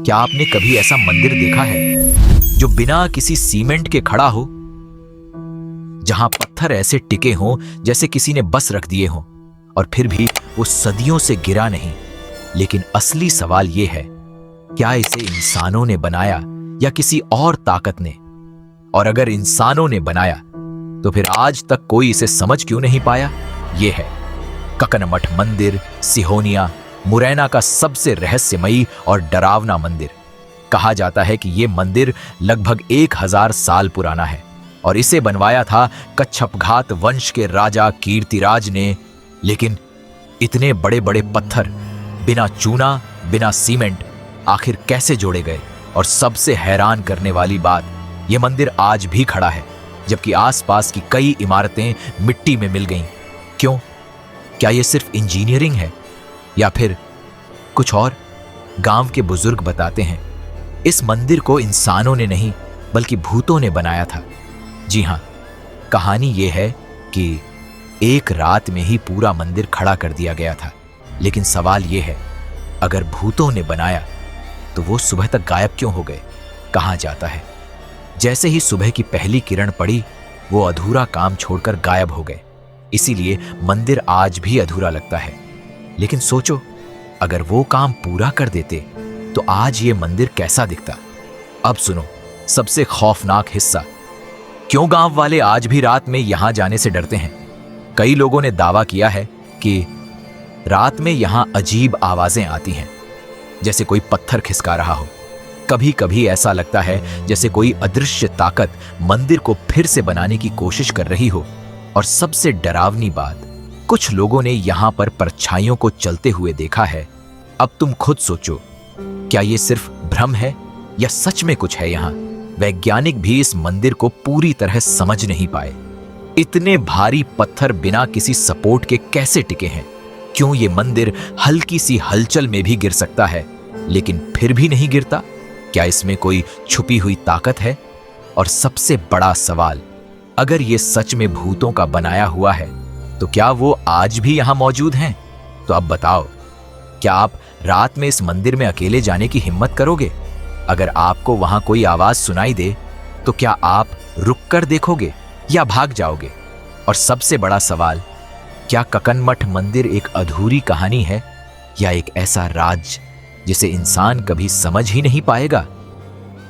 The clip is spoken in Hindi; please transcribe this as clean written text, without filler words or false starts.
क्या आपने कभी ऐसा मंदिर देखा है जो बिना किसी सीमेंट के खड़ा हो, जहां पत्थर ऐसे टिके हों जैसे किसी ने बस रख दिए हों, और फिर भी वो सदियों से गिरा नहीं? लेकिन असली सवाल ये है, क्या इसे इंसानों ने बनाया या किसी और ताकत ने? और अगर इंसानों ने बनाया तो फिर आज तक कोई इसे समझ क्यों नहीं पाया? ये है ककनमठ मंदिर, सिहोनिया, मुरैना का सबसे रहस्यमयी और डरावना मंदिर। कहा जाता है कि यह मंदिर लगभग 1000 साल पुराना है और इसे बनवाया था कच्छपघात वंश के राजा कीर्तिराज ने। लेकिन इतने बड़े बड़े पत्थर बिना चूना, बिना सीमेंट आखिर कैसे जोड़े गए? और सबसे हैरान करने वाली बात, यह मंदिर आज भी खड़ा है जबकि आसपास की कई इमारतें मिट्टी में मिल गईं। क्यों? क्या यह सिर्फ इंजीनियरिंग है या फिर कुछ और? गांव के बुजुर्ग बताते हैं, इस मंदिर को इंसानों ने नहीं बल्कि भूतों ने बनाया था। जी हां, कहानी यह है कि एक रात में ही पूरा मंदिर खड़ा कर दिया गया था। लेकिन सवाल यह है, अगर भूतों ने बनाया तो वो सुबह तक गायब क्यों हो गए? कहां जाता है? जैसे ही सुबह की पहली किरण पड़ी, वो अधूरा काम छोड़कर गायब हो गए। इसीलिए मंदिर आज भी अधूरा लगता है। लेकिन सोचो, अगर वो काम पूरा कर देते तो आज ये मंदिर कैसा दिखता? अब सुनो सबसे खौफनाक हिस्सा, क्यों गांव वाले आज भी रात में यहां जाने से डरते हैं। कई लोगों ने दावा किया है कि रात में यहां अजीब आवाजें आती हैं, जैसे कोई पत्थर खिसका रहा हो। कभी कभी ऐसा लगता है जैसे कोई अदृश्य ताकत मंदिर को फिर से बनाने की कोशिश कर रही हो। और सबसे डरावनी बात, कुछ लोगों ने यहां पर परछाइयों को चलते हुए देखा है। अब तुम खुद सोचो, क्या यह सिर्फ भ्रम है या सच में कुछ है यहां? वैज्ञानिक भी इस मंदिर को पूरी तरह समझ नहीं पाए। इतने भारी पत्थर बिना किसी सपोर्ट के कैसे टिके हैं? क्यों ये मंदिर हल्की सी हलचल में भी गिर सकता है लेकिन फिर भी नहीं गिरता? क्या इसमें कोई छुपी हुई ताकत है? और सबसे बड़ा सवाल, अगर ये सच में भूतों का बनाया हुआ है तो क्या वो आज भी यहां मौजूद हैं? तो अब बताओ, क्या आप रात में इस मंदिर में अकेले जाने की हिम्मत करोगे? अगर आपको वहां कोई आवाज सुनाई दे तो क्या आप रुककर देखोगे या भाग जाओगे? और सबसे बड़ा सवाल, क्या ककनमठ मंदिर एक अधूरी कहानी है या एक ऐसा राज जिसे इंसान कभी समझ ही नहीं पाएगा?